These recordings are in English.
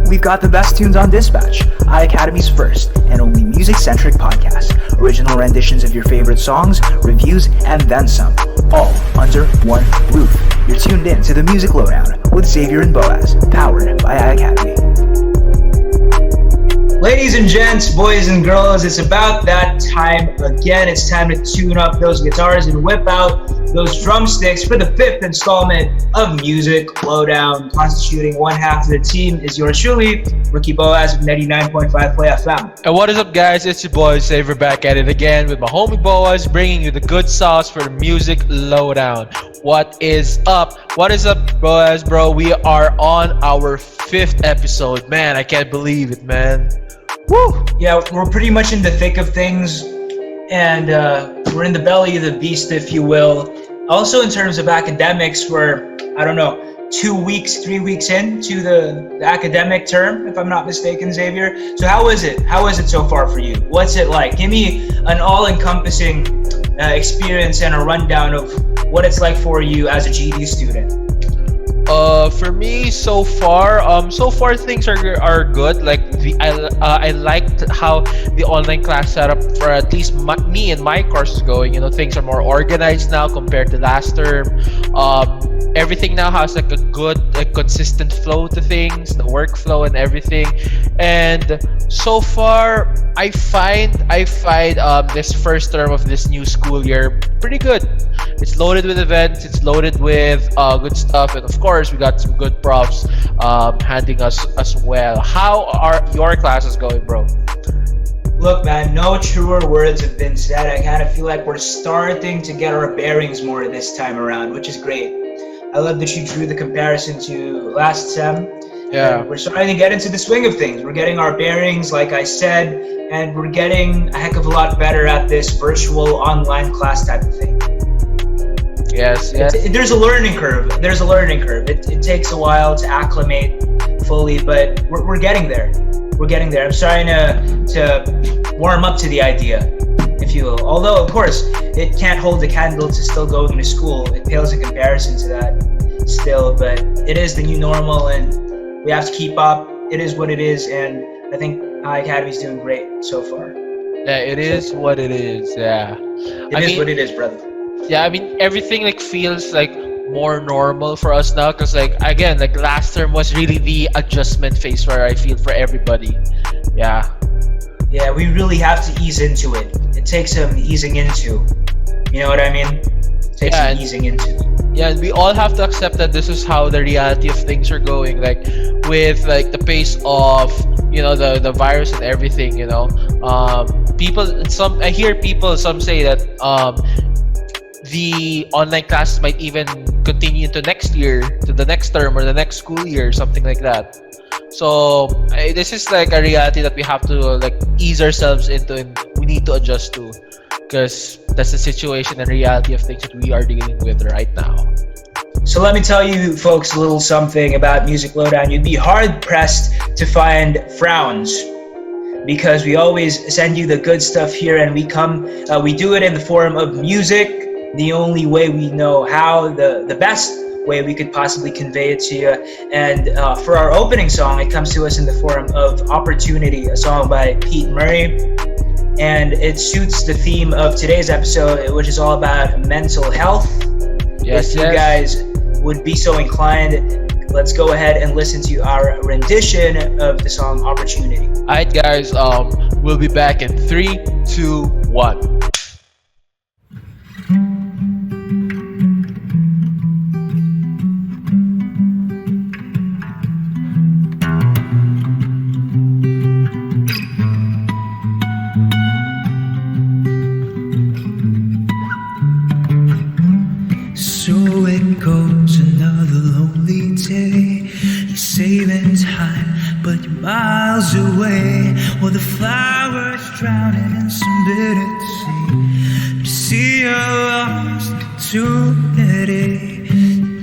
we've got the best tunes on Dispatch, iACADEMY's first and only music-centric podcast. Original renditions of your favorite songs, reviews, and then some, all under one roof. You're tuned in to the Music Lowdown with Xavier and Boaz, powered by iACADEMY. Ladies and gents, boys and girls, it's about that time again. It's time to tune up those guitars and whip out those drumsticks for the fifth installment of Music Lowdown. Constituting one half of the team is yours truly, Rookie Boaz of 99.5 Play FM. And what is up, guys? It's your boy Xavier back at it again with my homie Boaz, bringing you the good sauce for the Music Lowdown. What is up? What is up, Boaz, bro? We are on our fifth episode. Man, I can't believe it, man. Woo! Yeah, we're pretty much in the thick of things, and we're in the belly of the beast, if you will. Also, in terms of academics, we're, 3 weeks into the academic term, if I'm not mistaken, Xavier. So how is it? How is it so far for you? What's it like? Give me an all-encompassing experience and a rundown of what it's like for you as a GED student. For me, so far things are good. Like I liked how the online class setup for at least me and my course is going. You know, things are more organized now compared to last term. Everything now has like a good, consistent flow to things, the workflow and everything. And so far, I find this first term of this new school year pretty good. It's loaded with events. It's loaded with good stuff, and of course, we got some good profs handing us as well. How are your classes going, bro? Look, man, no truer words have been said. I kind of feel like we're starting to get our bearings more this time around, which is great. I love that you drew the comparison to last sem. Yeah. We're starting to get into the swing of things. We're getting our bearings, like I said, and we're getting a heck of a lot better at this virtual online class type of thing. Yes. There's a learning curve. It takes a while to acclimate fully, but we're getting there. I'm starting to warm up to the idea, if you will. Although, of course, it can't hold a candle to still going to school. It pales in comparison to that still, but it is the new normal, and we have to keep up. It is what it is, and I think iACADEMY is doing great so far. Yeah, it is what it is. Yeah. It is what it is, brother. Yeah, I mean, everything feels more normal for us now, because again, last term was really the adjustment phase where I feel for everybody. Yeah, we really have to ease into it. It takes some easing into, you know what I mean? It takes some easing into. Yeah, and we all have to accept that this is how the reality of things are going, with the pace of the virus and everything. I hear people say that the online classes might even continue into next year, to the next term or the next school year, something like that. So this is a reality that we have to ease ourselves into, and we need to adjust to, because that's the situation and reality of things that we are dealing with right now. So let me tell you folks a little something about Music Lowdown. You'd be hard pressed to find frowns, because we always send you the good stuff here, and we do it in the form of music, the only way we know how, the best way we could possibly convey it to you. And for our opening song, it comes to us in the form of Opportunity, a song by Pete Murray. And it suits the theme of today's episode, which is all about mental health. If you guys would be so inclined, let's go ahead and listen to our rendition of the song Opportunity. Alright, guys, we'll be back in 3, 2, 1. So it goes, another lonely day. You're saving time, but you're miles away. While the flowers drowning in some bitter tea. You see you're lost opportunity.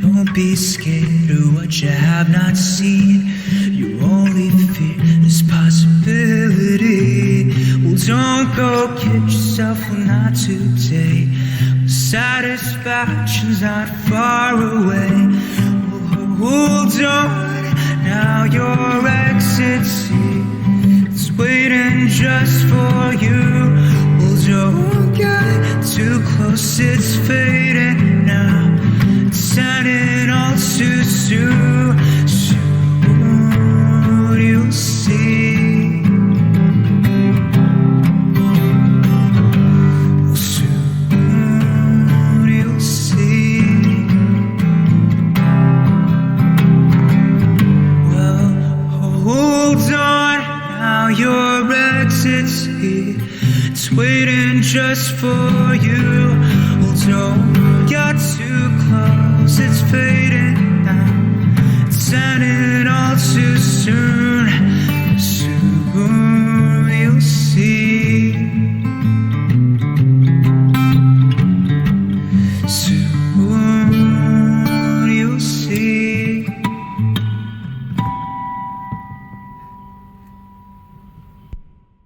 Don't be scared of what you have not seen. Your only fear is possibility. Well, don't go kid yourself, well, not today. Satisfaction's not far away. Hold on, now you're city. It's waiting just for you. Well, don't get too close, it's fading now. It's ending all too soon. Soon you'll see. Well, soon you'll see. Well, hold on now, your exit's here. It's waiting just for you. Well, don't get too close, it's fading now. It's ending all too soon. Soon you'll see. Soon you'll see.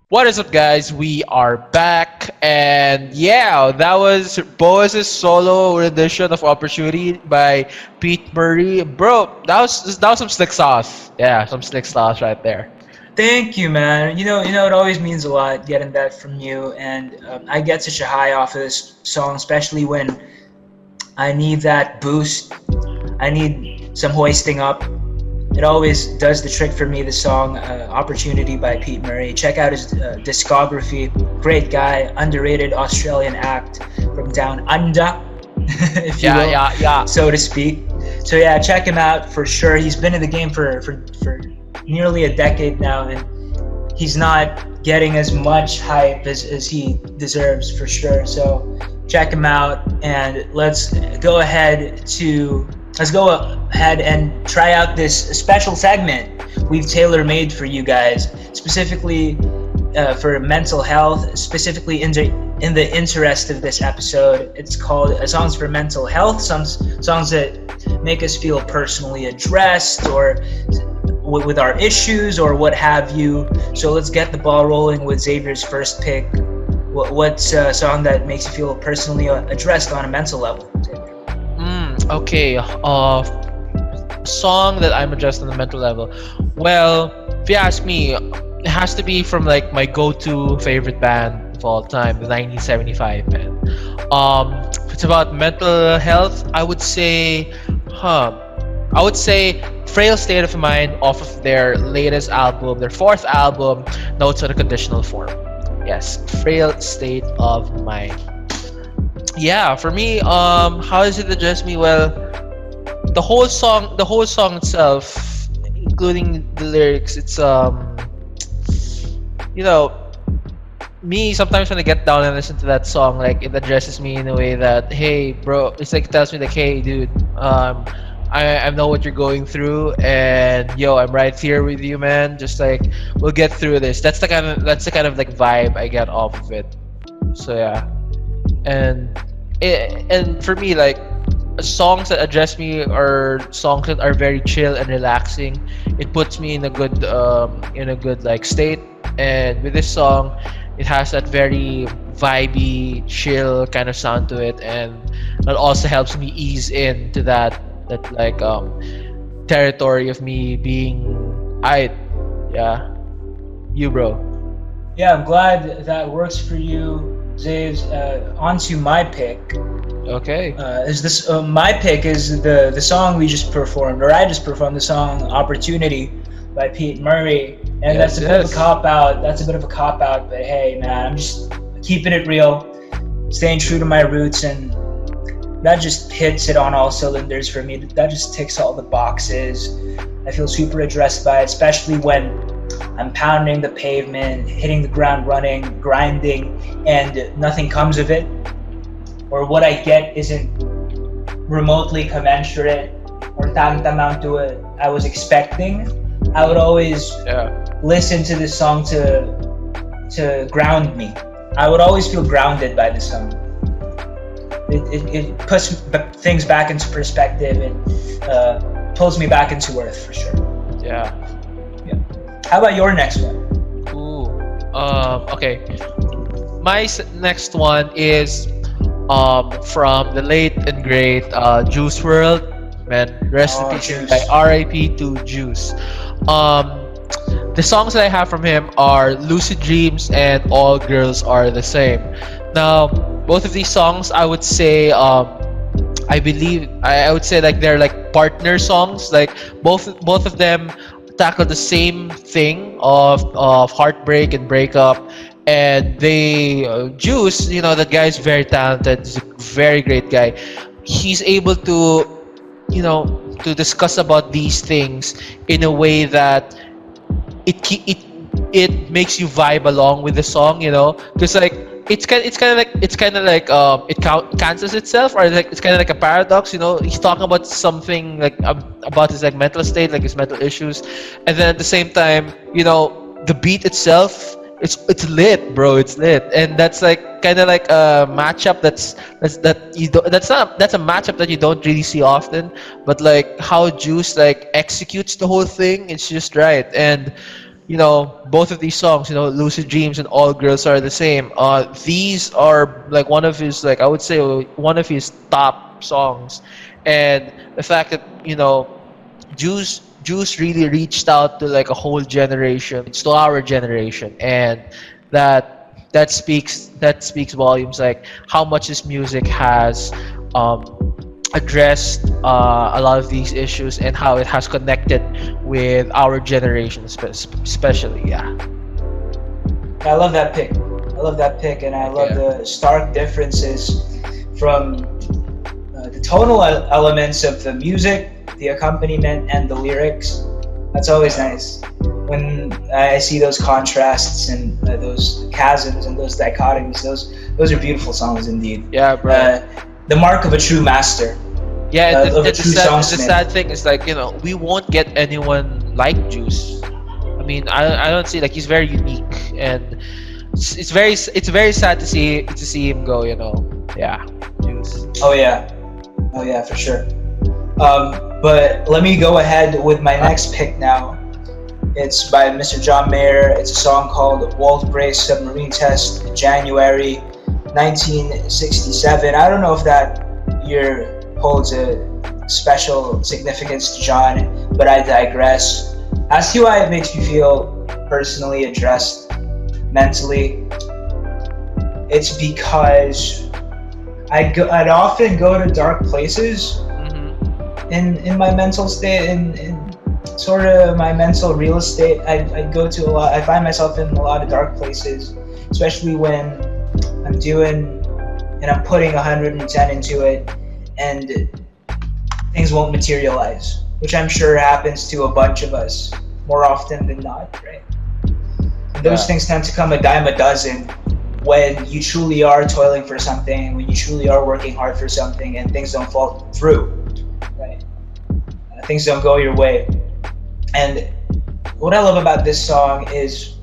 What is up, guys? We are back, and yeah, that was Boaz's solo rendition of "Opportunity" by Pete Murray. Bro, that was some slick sauce. Yeah, some slick sauce right there. Thank you, man. It always means a lot getting that from you, and I get such a high off of this song, especially when I need that boost. I need some hoisting up. It always does the trick for me, the song Opportunity by Pete Murray. Check out his discography. Great guy, underrated Australian act from down under, if you will, so to speak. So yeah, check him out for sure. He's been in the game for nearly a decade now, and he's not getting as much hype as he deserves for sure. So check him out, and let's go ahead and try out this special segment we've tailor-made for you guys, specifically for mental health, specifically in the interest of this episode. It's called Songs for Mental Health, songs that make us feel personally addressed or with our issues or what have you. So let's get the ball rolling with Xavier's first pick. What's a song that makes you feel personally addressed on a mental level, Xavier? Okay, song that I'm addressed on the mental level. Well, if you ask me, it has to be from like my go-to favorite band of all time, the 1975 band. If it's about mental health, I would say Frail State of Mind off of their latest album, their fourth album, Notes on a Conditional Form. Yes, Frail State of Mind. Yeah, for me, how does it address me? Well, the whole song itself, including the lyrics, it's me sometimes when I get down and listen to that song, like it addresses me in a way that, hey, bro, it's like it tells me like, hey, dude, I know what you're going through, and yo, I'm right here with you, man. Just like we'll get through this. That's the kind of like vibe I get off of it. So yeah. And for me, like songs that address me are songs that are very chill and relaxing. It puts me in a good like state. And with this song, it has that very vibey, chill kind of sound to it, and that also helps me ease into that like territory of me being yeah. You, bro. Yeah, I'm glad that works for you, Zaves. Onto my pick. Okay. My pick is the song we just performed, or I just performed, the song "Opportunity" by Pete Murray, and that's a bit of a cop out. But hey, man, I'm just keeping it real, staying true to my roots, and that just hits it on all cylinders for me. That just ticks all the boxes. I feel super addressed by it, especially when I'm pounding the pavement, hitting the ground running, grinding, and nothing comes of it, or what I get isn't remotely commensurate or tantamount to what I was expecting. I would always listen to this song to ground me. I would always feel grounded by this song. It puts things back into perspective and pulls me back into earth for sure. Yeah. How about your next one? Ooh. Okay. My next one is from the late and great Juice WRLD. Man, rest in peace by R.I.P. to Juice. the songs that I have from him are Lucid Dreams and All Girls Are the Same. Now, both of these songs, I would say, I believe, I would say like they're like partner songs. Like both of them tackle the same thing of heartbreak and breakup. And they, Juice, that guy is very talented. He's a very great guy. He's able to, to discuss about these things in a way that it makes you vibe along with the song, because like it cancels itself, or like it's kind of like a paradox. He's talking about something like about his like mental state, like his mental issues, and then at the same time, the beat itself, it's lit, bro. It's lit, and that's like kind of like a matchup that's a matchup that you don't really see often. But like how Juice like executes the whole thing, it's just right. And both of these songs, Lucid Dreams and All Girls Are the Same. These are like one of his, like I would say, one of his top songs, and the fact that Juice really reached out to like a whole generation, it's to our generation, and that speaks volumes, like how much his music has addressed a lot of these issues and how it has connected with our generation, especially. Yeah. I love that pick. And I love the stark differences from the tonal elements of the music, the accompaniment, and the lyrics. That's always nice when I see those contrasts and those chasms and those dichotomies. Those are beautiful songs indeed. Yeah, bro. The mark of a true master. Yeah, the sad thing is like we won't get anyone like Juice. I mean, I don't see, like, he's very unique, and it's very sad to see him go. Yeah, Juice. Oh yeah, for sure. But let me go ahead with my next pick now. It's by Mr. John Mayer. It's a song called Walt Brace Submarine Test, January 1967. I don't know if that year holds a special significance to John, but I digress. As to why it makes me feel personally addressed mentally, it's because I'd often go to dark places in my mental state, in sort of my mental real estate. I'd go to a lot. I find myself in a lot of dark places, especially when I'm doing and I'm putting 110 into it, and things won't materialize, which I'm sure happens to a bunch of us more often than not, right? And those things tend to come a dime a dozen when you truly are toiling for something, when you truly are working hard for something, and things don't fall through, right? Things don't go your way. And what I love about this song is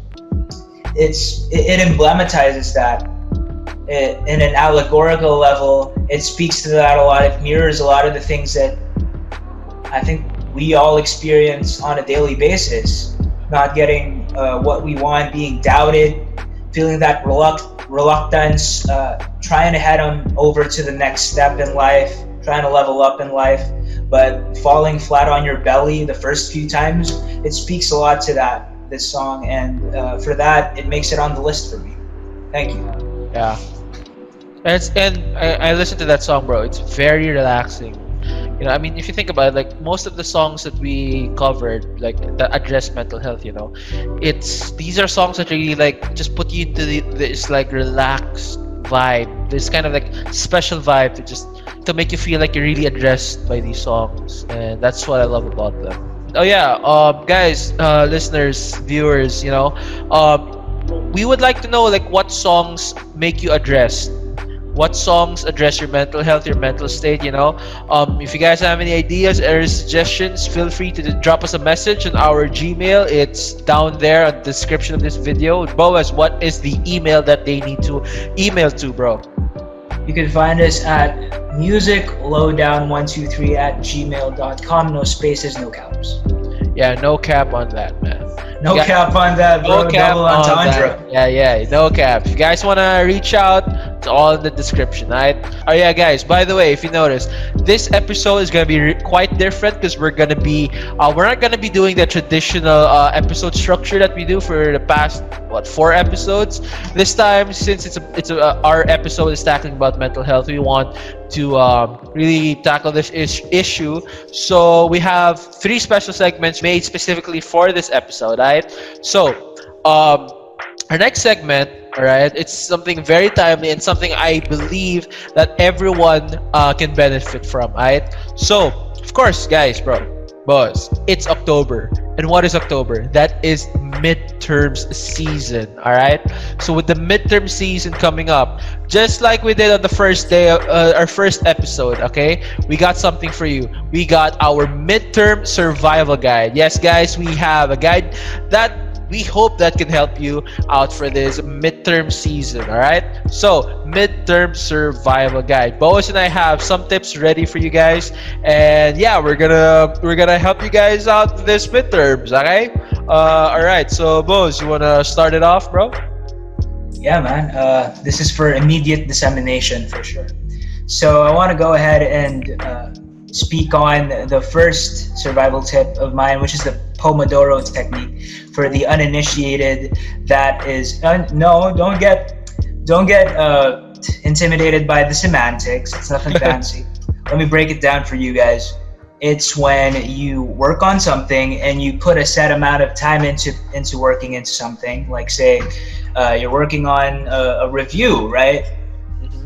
it emblematizes that. In an allegorical level, it speaks to that a lot. It mirrors a lot of the things that I think we all experience on a daily basis. Not getting what we want, being doubted, feeling that reluctance, trying to head on over to the next step in life, trying to level up in life, but falling flat on your belly the first few times. It speaks a lot to that, this song, and for that, it makes it on the list for me. Thank you. Yeah. And I listened to that song, bro. It's very relaxing. I mean, if you think about it, like most of the songs that we covered, like that address mental health, these are songs that really like just put you into this like relaxed vibe. This kind of like special vibe to make you feel like you're really addressed by these songs, and that's what I love about them. Oh yeah, guys, listeners, viewers, we would like to know like what songs make you addressed. What songs address your mental health, your mental state, If you guys have any ideas or suggestions, feel free to drop us a message on our Gmail. It's down there on the description of this video. Boaz, what is the email that they need to email to, bro? You can find us at musiclowdown123@gmail.com. No spaces, no caps. Yeah, no cap on that, man. No cap on that, bro. No cap Double on entendre. that. Yeah, no cap. If you guys want to reach out It's all in the description, right? Oh yeah, guys. By the way, if you notice, this episode is gonna be quite different because we're not gonna be doing the traditional episode structure that we do for the past 4 episodes. This time, since our episode is tackling about mental health, we want to really tackle this issue. So we have 3 special segments made specifically for this episode, right? So our next segment, all right, it's something very timely and something I believe that everyone can benefit from, right? So, of course, guys, boss, it's October. And what is October? That is midterms season, all right? So with the midterm season coming up, just like we did on the first day of our first episode, okay? We got something for you. We got our midterm survival guide. Yes, guys, we have a guide that we hope that can help you out for this midterm season, all right? So, midterm survival guide. Boas and I have some tips ready for you guys, and yeah, we're gonna help you guys out with this midterms, okay? All right. So, Boas, you wanna start it off, bro? Yeah, man. This is for immediate dissemination for sure. So I want to go ahead and speak on the first survival tip of mine, which is the Pomodoro technique. For the uninitiated, that is no, don't get intimidated by the semantics. It's nothing fancy. Let me break it down for you guys. It's when you work on something and you put a set amount of time into working into something. Like say you're working on a review, right?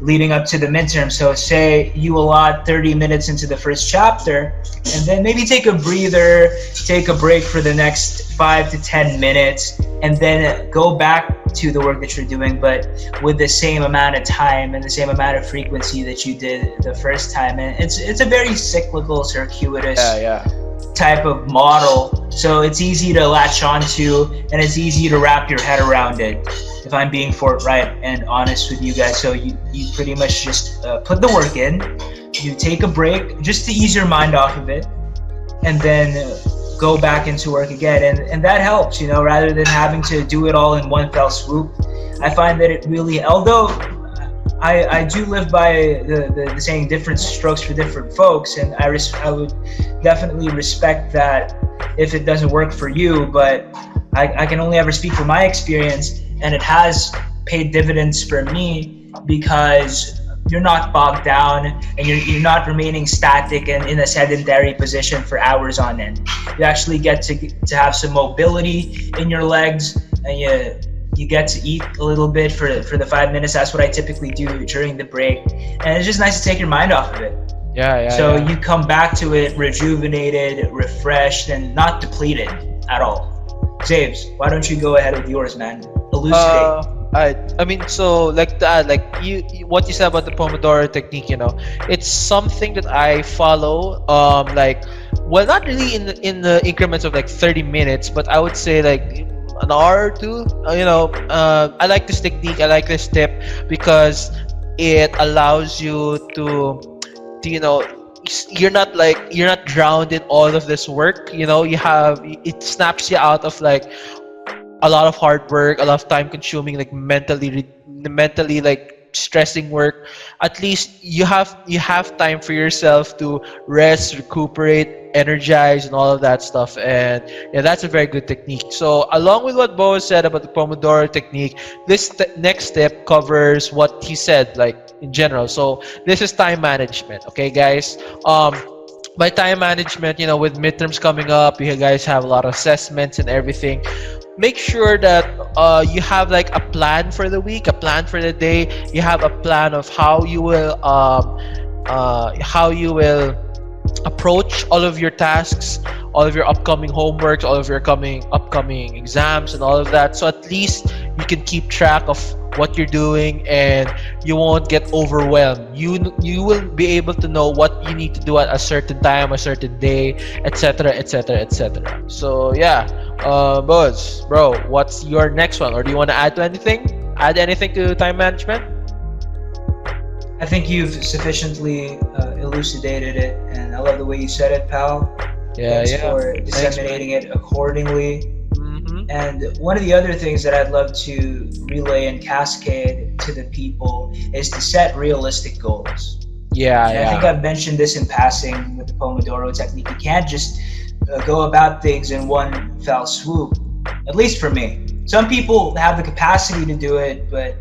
Leading up to the midterm. So say you allot 30 minutes into the first chapter and then maybe take a breather, take a break for the next 5 to 10 minutes, and then go back to the work that you're doing, but with the same amount of time and the same amount of frequency that you did the first time. And it's a very cyclical, circuitous type of model. So it's easy to latch onto and it's easy to wrap your head around it, if I'm being forthright and honest with you guys. So you pretty much just put the work in, you take a break just to ease your mind off of it, and then go back into work again. And that helps, rather than having to do it all in one fell swoop. I find that it really, although I do live by the saying different strokes for different folks, and I would definitely respect that if it doesn't work for you, but I can only ever speak from my experience, and it has paid dividends for me because you're not bogged down and you're not remaining static and in a sedentary position for hours on end. You actually get to have some mobility in your legs, and you get to eat a little bit for the 5 minutes. That's what I typically do during the break, and it's just nice to take your mind off of it. So you come back to it rejuvenated, refreshed, and not depleted at all. James, why don't you go ahead with yours, man? Elucidate. I mean, so like that, like you what you said about the Pomodoro technique, it's something that I follow. Like, well, not really in the increments of like 30 minutes, but I would say like an hour or two. I like this technique. I like this tip because it allows you to you're not drowned in all of this work. It snaps you out of like a lot of hard work, a lot of time consuming, like mentally like stressing work. At least you have time for yourself to rest, recuperate, energize, and all of that stuff. And yeah, that's a very good technique. So along with what Bo said about the Pomodoro technique, this next step covers what he said, like in general. So this is time management. Okay, guys. By time management, with midterms coming up, you guys have a lot of assessments and everything. Make sure that you have like a plan for the week, a plan for the day. You have a plan of how you will approach all of your tasks, all of your upcoming homeworks, all of your upcoming exams, and all of that. So at least you can keep track of what you're doing and you won't get overwhelmed. You will be able to know what you need to do at a certain time, a certain day, etc., etc., etc. So yeah, Buzz, bro, what's your next one? Or do you want to add anything to time management? I think you've sufficiently elucidated it, and I love the way you said it, pal. Thanks for disseminating it accordingly. And one of the other things that I'd love to relay and cascade to the people is to set realistic goals. Yeah, And I think I've mentioned this in passing with the Pomodoro technique. You can't just go about things in one fell swoop, at least for me. Some people have the capacity to do it, but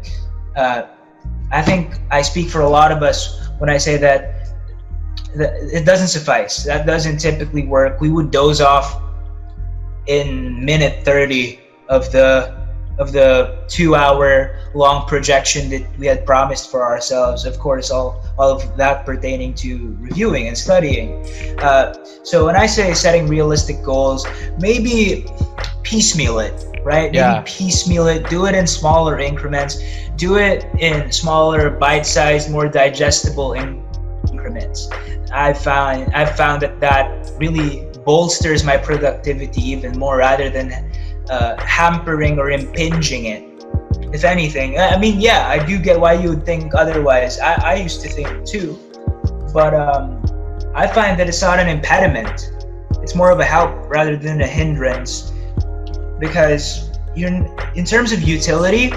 I think I speak for a lot of us when I say that it doesn't suffice. That doesn't typically work. We would doze off in minute 30 of the 2-hour long projection that we had promised for ourselves. Of course, all of that pertaining to reviewing and studying. So when I say setting realistic goals, maybe piecemeal it, right? Maybe piecemeal it, do it in smaller increments, do it in smaller, bite-sized, more digestible increments. I've found that really bolsters my productivity even more rather than hampering or impinging it. If anything, I mean, yeah, I do get why you would think otherwise. I used to think too, but I find that it's not an impediment. It's more of a help rather than a hindrance, because in terms of utility,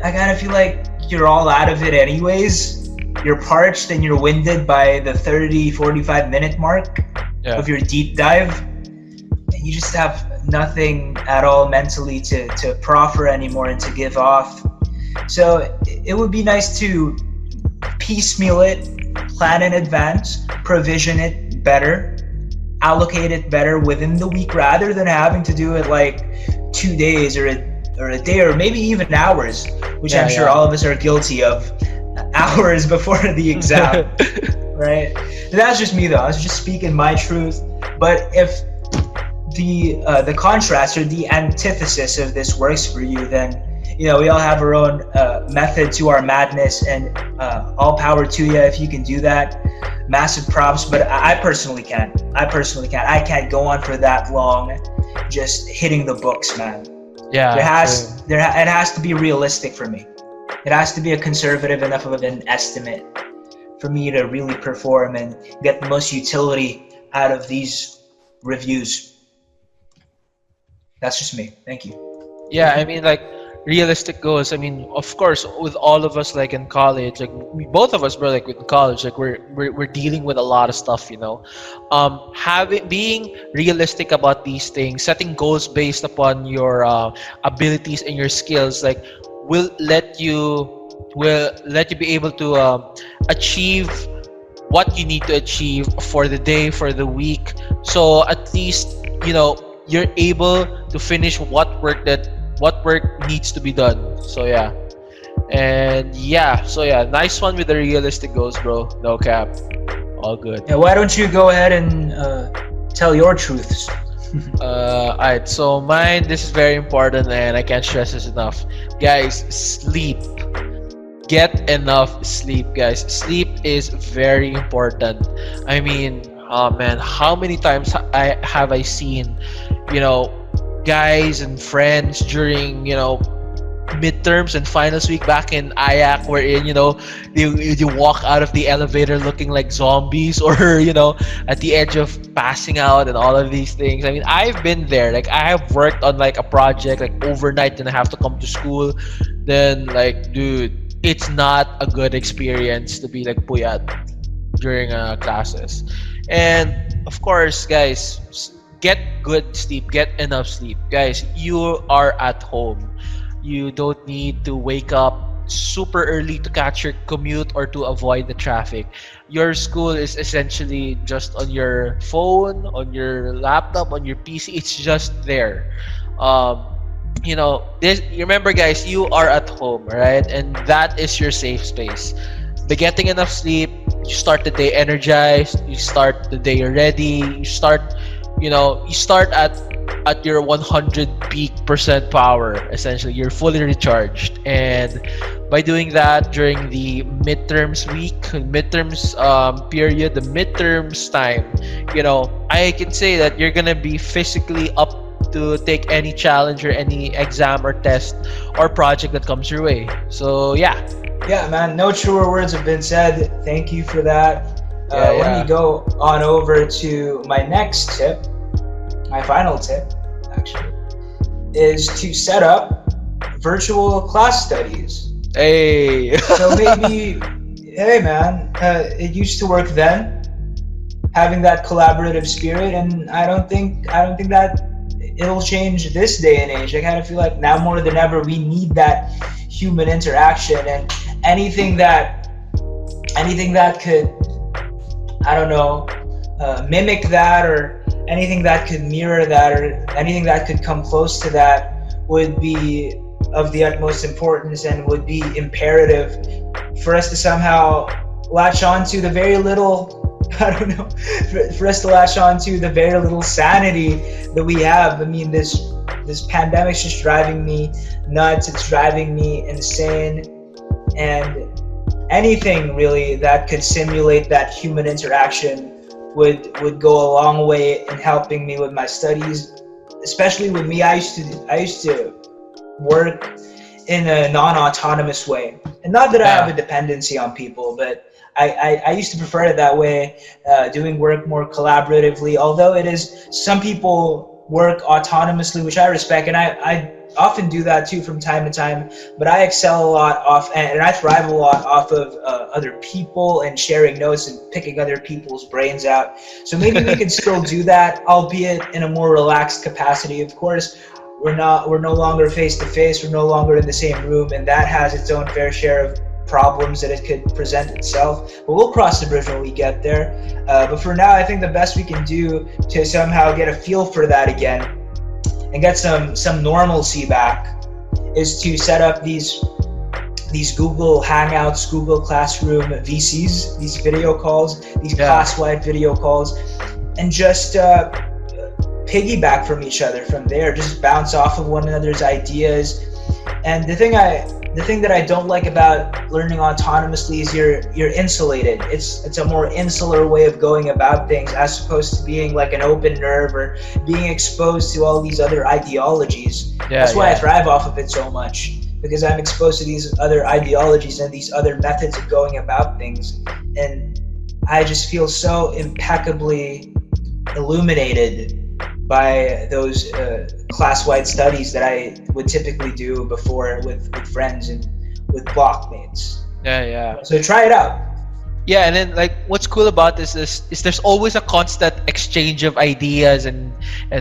I kind of feel like you're all out of it anyways. You're parched and you're winded by the 30-45 minute mark of your deep dive, and you just have nothing at all mentally to proffer anymore and to give off. So it would be nice to piecemeal it, plan in advance, provision it better, allocate it better within the week rather than having to do it like 2 days or a day or maybe even hours, which I'm sure all of us are guilty of. Hours before the exam, right? That's just me though. I was just speaking my truth. But if the contrast or the antithesis of this works for you, then we all have our own method to our madness, and all power to you if you can do that. Massive props. But I personally can't. I can't go on for that long, just hitting the books, man. Yeah. It has to be realistic for me. It has to be a conservative enough of an estimate for me to really perform and get the most utility out of these reviews. That's just me. Thank you. Yeah, I mean, like, realistic goals. I mean, of course, with all of us, like in college, like both of us were like in college, like we're dealing with a lot of stuff, being realistic about these things, setting goals based upon your abilities and your skills, like will let you be able to achieve what you need to achieve for the day, for the week. So at least you're able to finish what work needs to be done. So yeah, nice one with the realistic goals, bro. No cap, all good. Yeah, why don't you go ahead and tell your truths? Alright, so mine, this is very important and I can't stress this enough. Guys, sleep. Get enough sleep, guys. Sleep is very important. I mean, oh man, how many times have I seen, guys and friends during, midterms and finals week back in IAC, wherein you walk out of the elevator looking like zombies, or at the edge of passing out and all of these things. I mean, I've been there. Like, I have worked on like a project like overnight and I have to come to school. Then like, dude, it's not a good experience to be like puyat during classes. And of course, guys, get good sleep, get enough sleep. Guys, you are at home. You don't need to wake up super early to catch your commute or to avoid the traffic. Your school is essentially just on your phone, on your laptop, on your PC. It's just there. Remember, guys, you are at home, right? And that is your safe space. By getting enough sleep, you start the day energized. You start the day ready. You start at your 100 peak percent power. Essentially, you're fully recharged. And by doing that during the midterms week, midterms period, the midterms time, I can say that you're gonna be physically up to take any challenge or any exam or test or project that comes your way. So yeah, man, no truer words have been said. Thank you for that. Let me go on over to my next tip, my final tip. actually, is to set up virtual class studies. Hey. So maybe, hey man, it used to work then, having that collaborative spirit, and I don't think that it'll change this day and age. I kind of feel like now more than ever we need that human interaction, and anything that could, I don't know, mimic that, or anything that could mirror that, or anything that could come close to that would be of the utmost importance, and would be imperative for us to somehow latch on to the very little, I don't know, for us to latch on to the very little sanity that we have. I mean, this pandemic's just driving me nuts. It's driving me insane. And anything really that could simulate that human interaction would go a long way in helping me with my studies. Especially with me, I used to work in a non-autonomous way. And not that I have a dependency on people, but I used to prefer it that way, doing work more collaboratively, although it is, some people work autonomously, which I respect, and I often do that too from time to time, but I excel a lot off, and I thrive a lot off of other people and sharing notes and picking other people's brains out. So maybe we can still do that, albeit in a more relaxed capacity. Of course, we're no longer face to face, we're no longer in the same room, and that has its own fair share of problems that it could present itself, but we'll cross the bridge when we get there. But for now, I think the best we can do to somehow get a feel for that again and get some normalcy back is to set up these Google Hangouts, Google Classroom VCs, these video calls, these class-wide video calls, and just piggyback from each other from there, just bounce off of one another's ideas. And the thing that I don't like about learning autonomously is you're insulated. It's a more insular way of going about things, as opposed to being like an open nerve or being exposed to all these other ideologies. That's why I thrive off of it so much, because I'm exposed to these other ideologies and these other methods of going about things, and I just feel so impeccably illuminated by those class-wide studies that I would typically do before with friends and with blockmates. So try it out. Yeah, and then like what's cool about this is there's always a constant exchange of ideas and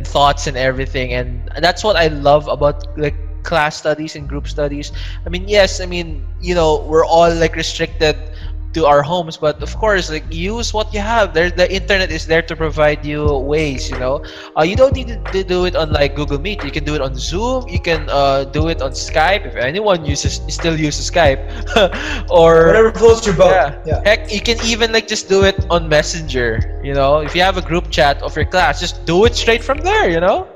thoughts and everything, and that's what I love about like class studies and group studies. I mean, yes, I mean, you know, we're all like restricted to our homes, but of course, like, use what you have. The internet is there to provide you ways, you know. You don't need to do it on like Google Meet. You can do it on Zoom. You can do it on Skype, if anyone still uses Skype. Or whatever floats your boat. Yeah. Heck, you can even like just do it on Messenger, you know. If you have a group chat of your class, just do it straight from there, you know.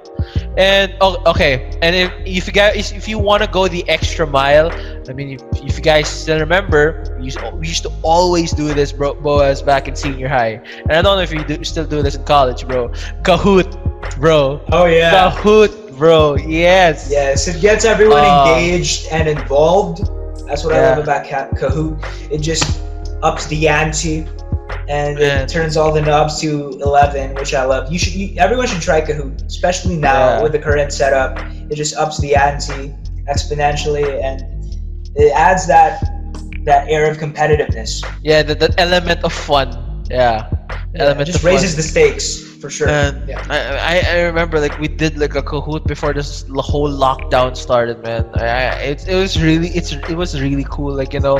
And and if you want to go the extra mile, I mean, if you guys still remember, we used to always do this, Boaz, back in senior high, and I don't know if you still do this in college, bro. Kahoot, bro. Oh yeah, Kahoot, bro. Yes, it gets everyone engaged and involved. That's what I love about Kahoot. It just ups the ante, and it turns all the knobs to 11, which I love. Everyone should try Kahoot, especially now with the current setup. It just ups the ante exponentially, and it adds that air of competitiveness. Yeah, that element of fun. Yeah, it just raises the stakes for sure. And I remember like we did like a Kahoot before this whole lockdown started, man. It was really cool. Like, you know,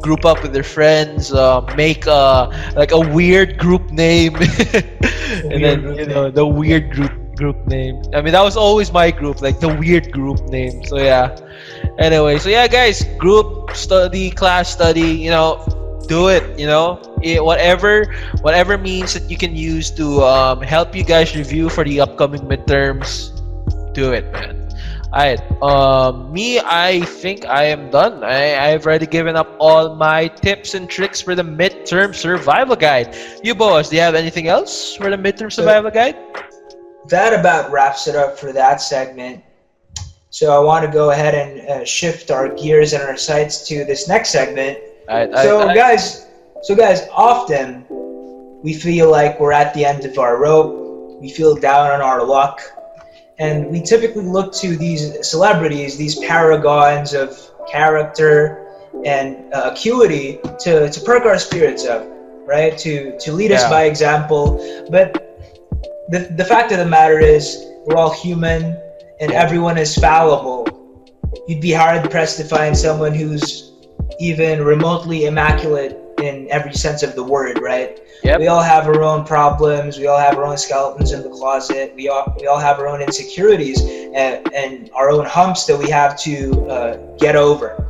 group up with their friends, make like a weird group name, and then you know the weird group name. I mean, that was always my group, like the weird group name. So yeah. Anyway, so yeah, guys, group study, class study, you know, do it. You know, whatever means that you can use to help you guys review for the upcoming midterms. Do it, man. Alright, me, I think I am done. I've already given up all my tips and tricks for the midterm survival guide. You boys, do you have anything else for the midterm survival guide? That about wraps it up for that segment. So I want to go ahead and shift our gears and our sights to this next segment. Guys, often we feel like we're at the end of our rope. We feel down on our luck. And we typically look to these celebrities, these paragons of character and acuity to perk our spirits up, right? To lead us by example. But the fact of the matter is, we're all human and everyone is fallible. You'd be hard pressed to find someone who's even remotely immaculate in every sense of the word, right? Yep. We all have our own problems. We all have our own skeletons in the closet. We all have our own insecurities and our own humps that we have to get over.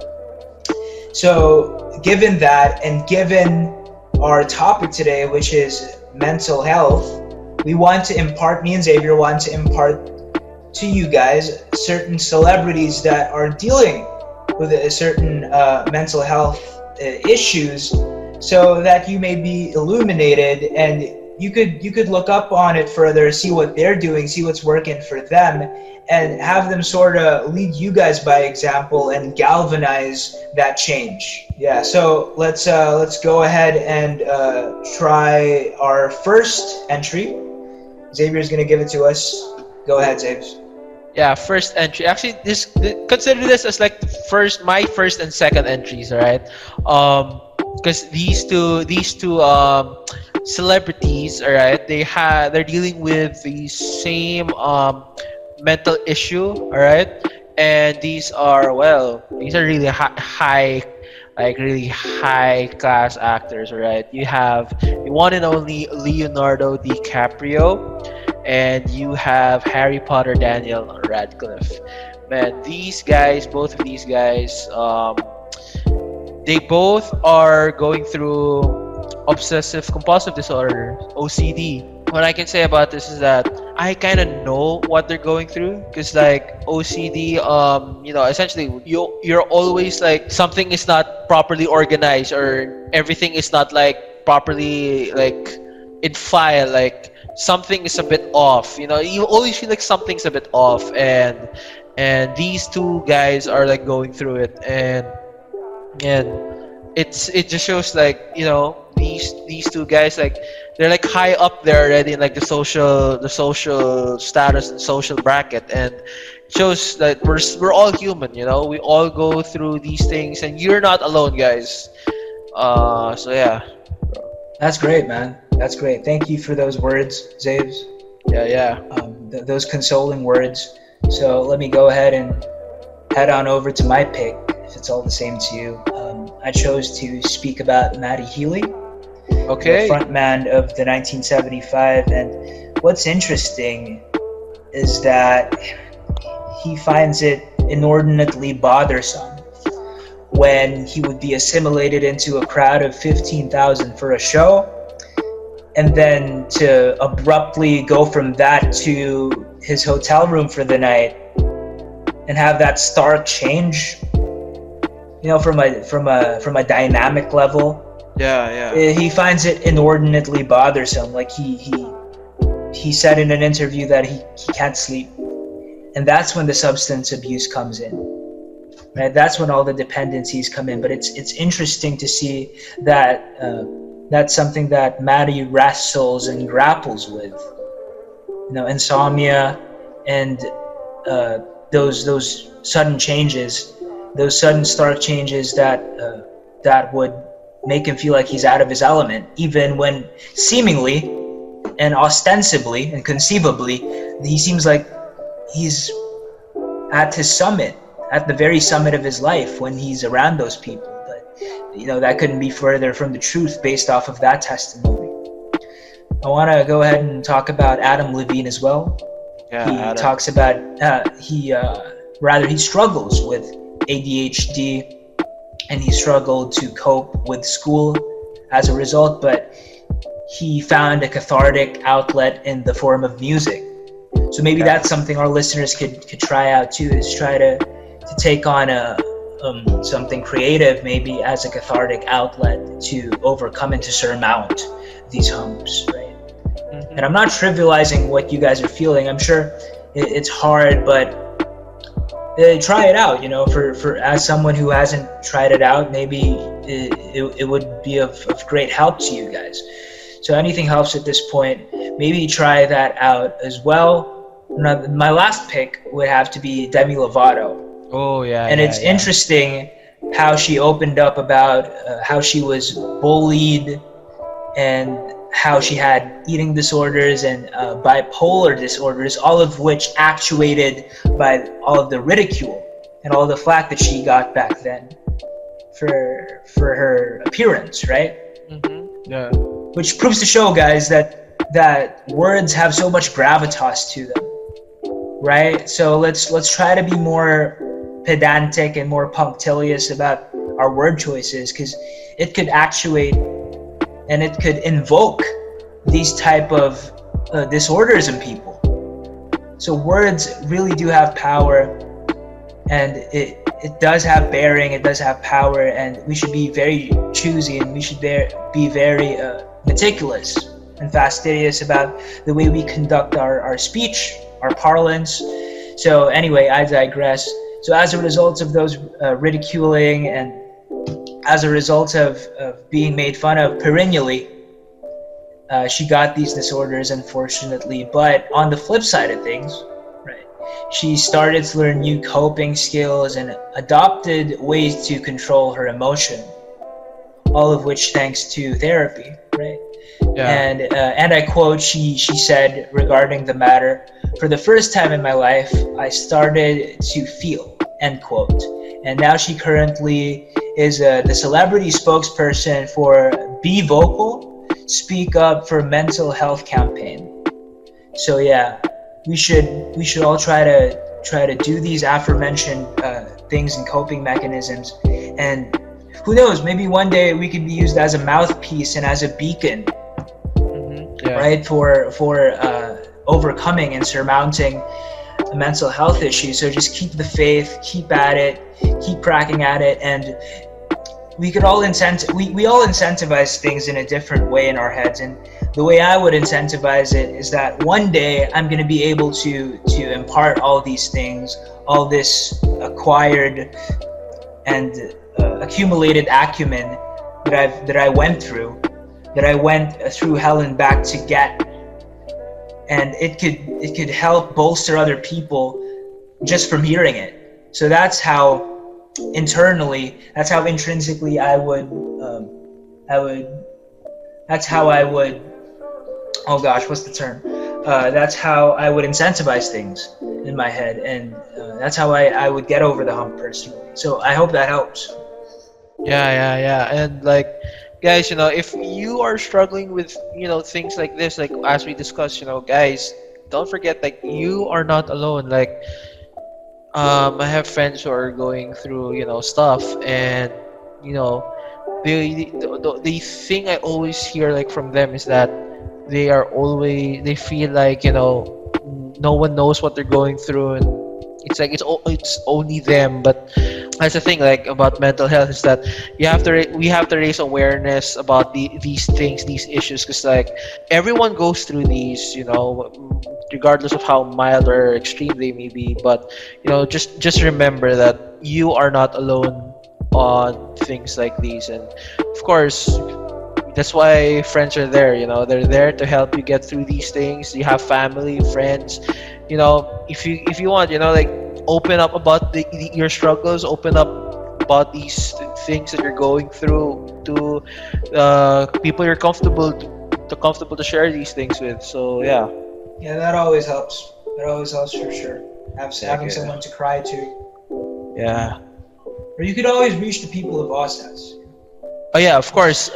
So given that, and given our topic today, which is mental health, we want to impart, me and Xavier want to impart to you guys certain celebrities that are dealing with a certain mental health issues, so that you may be illuminated and you could look up on it further, see what they're doing, see what's working for them, and have them sort of lead you guys by example and galvanize that change. Yeah, so let's go ahead and try our first entry. Xavier's gonna give it to us. Go ahead, Xavier. Yeah, first entry. Actually, consider this as like my first and second entries, all right? Because these two celebrities, all right, they're dealing with the same mental issue, all right, and these are really high, like really high class actors, all right. You have the one and only Leonardo DiCaprio, and you have Harry Potter Daniel Radcliffe. Man, both of these guys, they both are going through obsessive compulsive disorder, OCD. What I can say about this is that I kind of know what they're going through, because like OCD, essentially you're always like something is not properly organized, or everything is not like properly like in file, like something is a bit off. You always feel like something's a bit off, and these two guys are like going through it, and it just shows like these two guys, like they're like high up there already in like the social status and social bracket, and it shows that we're all human. We all go through these things, and you're not alone, guys. So yeah. That's great, man. That's great. Thank you for those words, Zaves. Yeah. Those consoling words. So let me go ahead and head on over to my pick, if it's all the same to you. I chose to speak about Matty Healy, okay, the frontman of the 1975. And what's interesting is that he finds it inordinately bothersome when he would be assimilated into a crowd of 15,000 for a show, and then to abruptly go from that to his hotel room for the night and have that stark change, from a dynamic level. Yeah. He finds it inordinately bothersome. Like he said in an interview that he can't sleep, and that's when the substance abuse comes in. Right, that's when all the dependencies come in. But it's interesting to see that that's something that Matty wrestles and grapples with. Insomnia and those sudden changes, those sudden stark changes that would make him feel like he's out of his element, even when seemingly and ostensibly and conceivably he seems like he's at his summit, at the very summit of his life when he's around those people. But that couldn't be further from the truth based off of that testimony. I want to go ahead and talk about Adam Levine as well. Yeah, he Adam talks about he struggles with ADHD, and he struggled to cope with school as a result, but he found a cathartic outlet in the form of music. So maybe that's something our listeners could try out too, is try to take on something creative, maybe as a cathartic outlet to overcome and to surmount these humps, right? Mm-hmm. And I'm not trivializing what you guys are feeling. I'm sure it's hard, but try it out. For as someone who hasn't tried it out, maybe it would be of great help to you guys. So anything helps at this point. Maybe try that out as well. Now, my last pick would have to be Demi Lovato. Oh yeah, And yeah, it's yeah. interesting how she opened up about how she was bullied and how she had eating disorders and bipolar disorders, all of which actuated by all of the ridicule and all the flack that she got back then for her appearance, right? Yeah. Which proves to show, guys, that words have so much gravitas to them, right? So let's try to be more pedantic and more punctilious about our word choices, because it could actuate and it could invoke these type of disorders in people. So words really do have power, and it does have bearing, it does have power, and we should be very choosy, and we should be very meticulous and fastidious about the way we conduct our speech, our parlance. So anyway, I digress. So as a result of those ridiculing and as a result of being made fun of perennially, she got these disorders, unfortunately. But on the flip side of things, right, she started to learn new coping skills and adopted ways to control her emotion, all of which thanks to therapy, right? Yeah. And I quote, she said regarding the matter, "For the first time in my life, I started to feel," end quote. And now she currently is the celebrity spokesperson for Be Vocal, Speak Up for Mental Health campaign. So yeah, we should all try to do these aforementioned things and coping mechanisms, and who knows, maybe one day we could be used as a mouthpiece and as a beacon, right, for overcoming and surmounting a mental health issue. So just keep the faith, keep at it, keep cracking at it, and we could all we all incentivize things in a different way in our heads. And the way I would incentivize it is that one day I'm going to be able to impart all these things, all this acquired and accumulated acumen that I went through hell and back to get, and it could help bolster other people just from hearing it. So that's how intrinsically I would that's how I would incentivize things in my head, and that's how I would get over the hump personally. So I hope that helps. Yeah. And like, guys, if you are struggling with, things like this, like as we discussed, guys, don't forget, like, you are not alone. Like, I have friends who are going through, stuff, and, the thing I always hear, like, from them is that they feel like, no one knows what they're going through, and it's like it's only them. But that's the thing, like, about mental health, is that we have to raise awareness about these things, these issues, because, like, everyone goes through these, regardless of how mild or extreme they may be. But just remember that you are not alone on things like these, and of course that's why friends are there. They're there to help you get through these things. You have family, friends. If you want, like, open up about your struggles, open up about these things that you're going through to people you're comfortable to share these things with. So yeah, that always helps. For sure. Having someone to cry to. Yeah. Or you could always reach the people of OSAS. Oh yeah, of course.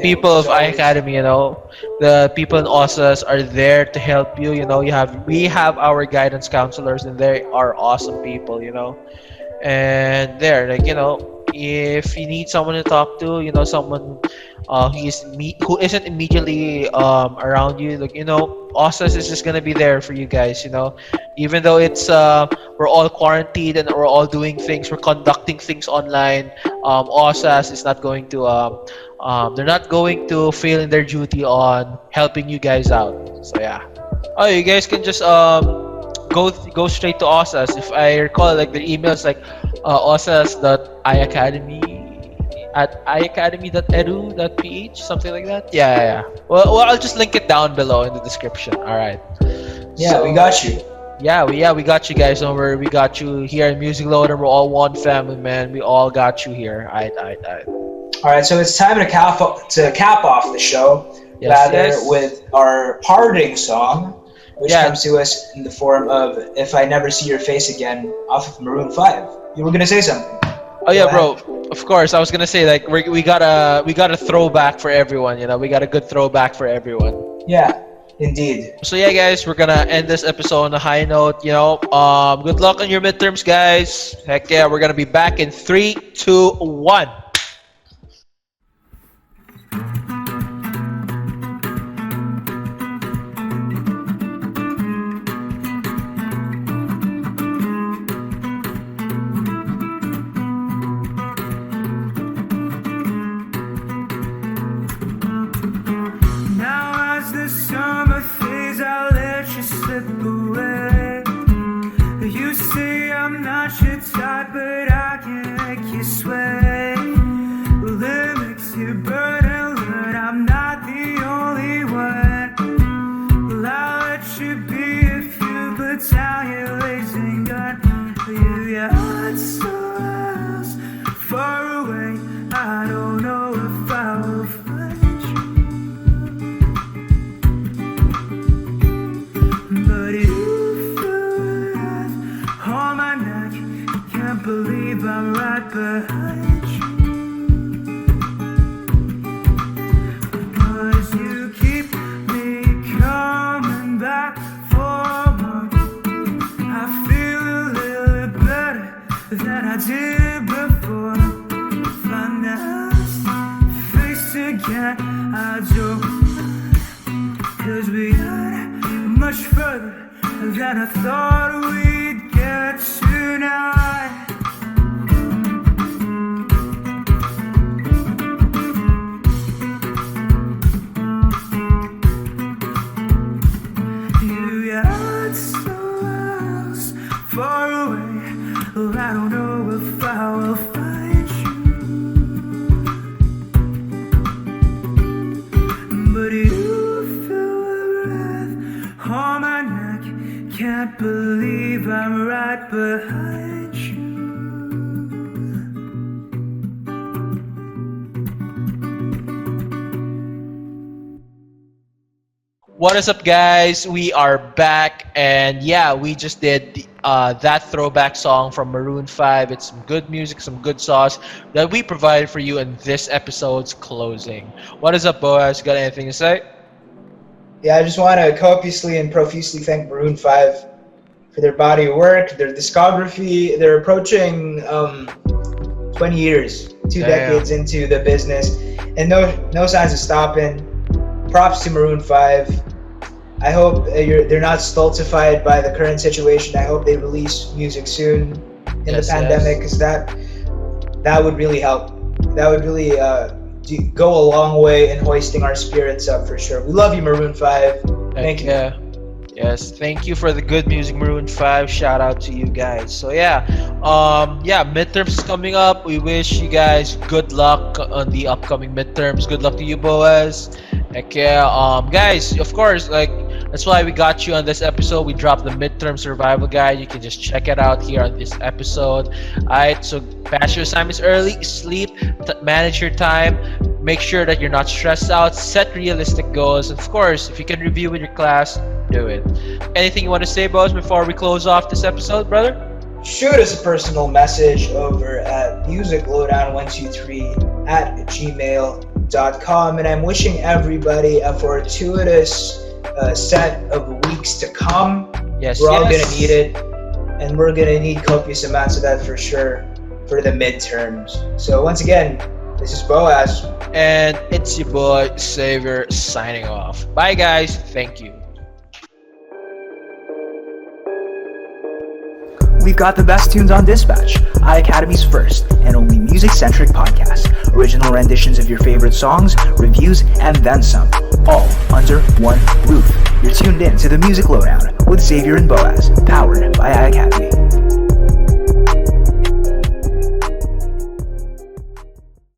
People of iACADEMY, the people in OSAS are there to help you. We have our guidance counselors, and they are awesome people. And they're like, if you need someone to talk to, someone who isn't immediately around you, like, OSAS is just gonna be there for you guys. Even though it's we're all quarantined and we're all doing things, we're conducting things online. OSAS is not going to they're not going to fail in their duty on helping you guys out. So yeah. Oh, you guys can just go straight to OSAS. If I recall, like, the email is like osas.iacademy@iacademy.edu.ph, something like that. Yeah. Well, I'll just link it down below in the description. All right. Yeah, we got you. we got you guys. Don't worry, we got you here in Music Loader. We're all one family, man. We all got you here. Alright. All right, so it's time to cap off the show, with our parting song, which comes to us in the form of "If I Never See Your Face Again" off of Maroon 5. You were gonna say something. Oh yeah, bro. Of course, I was gonna say like we got a throwback for everyone. You know, we got a good throwback for everyone. Yeah, indeed. So yeah, guys, we're gonna end this episode on a high note. You know, good luck on your midterms, guys. Heck yeah, we're gonna be back in 3, 2, 1. Now as the summer fades, I'll let you slip away. You say I'm not your type, but I can make you sway. Limits you burden, but I'm not the only one. Well, I'll let you be if you put down your racing gun. You got somewhere else far away. I don't know if I will find you. But you feel wrath on my neck. Can't believe I'm right behind you. 'Cause you keep me coming back for more. I feel a little better than I did before. Find out face again, I don't. 'Cause we got much further than I thought we'd get tonight. You got somewhere else far away. Well, I don't know if I will find you. But you feel the breath on my neck. Can't believe I'm right behind you. What is up, guys? We are back, and yeah, we just did that throwback song from Maroon 5. It's some good music, some good sauce that we provided for you in this episode's closing. What is up, Boaz? Got anything to say? Yeah, I just want to copiously and profusely thank Maroon 5 for their body of work, their discography. They're approaching 20 years, two decades into the business, and no signs of stopping. Props to Maroon 5. I hope they're not stultified by the current situation. I hope they release music soon in the pandemic, because that would really help. That would really go a long way in hoisting our spirits up for sure. We love you, Maroon 5. Thank you. Yeah. Yes, thank you for the good music, Maroon 5. Shout out to you guys. So yeah, midterms is coming up. We wish you guys good luck on the upcoming midterms. Good luck to you, Boaz. Heck yeah. Guys, of course, like that's why we got you on this episode. We dropped the midterm survival guide. You can just check it out here on this episode. Alright, so pass your assignments early, sleep, manage your time. Make sure that you're not stressed out. Set realistic goals. Of course, if you can review with your class, do it. Anything you want to say, Boaz, before we close off this episode, brother? Shoot us a personal message over at musiclowdown123@gmail.com, and I'm wishing everybody a fortuitous set of weeks to come. We're all gonna need it, and we're gonna need copious amounts of that for sure for the midterms. So once again, this is Boaz. And it's your boy, Xavier, signing off. Bye, guys. Thank you. We've got the best tunes on Dispatch, iACADEMY's first and only music-centric podcast. Original renditions of your favorite songs, reviews, and then some. All under one roof. You're tuned in to the Music Lowdown with Xavier and Boaz, powered by iACADEMY.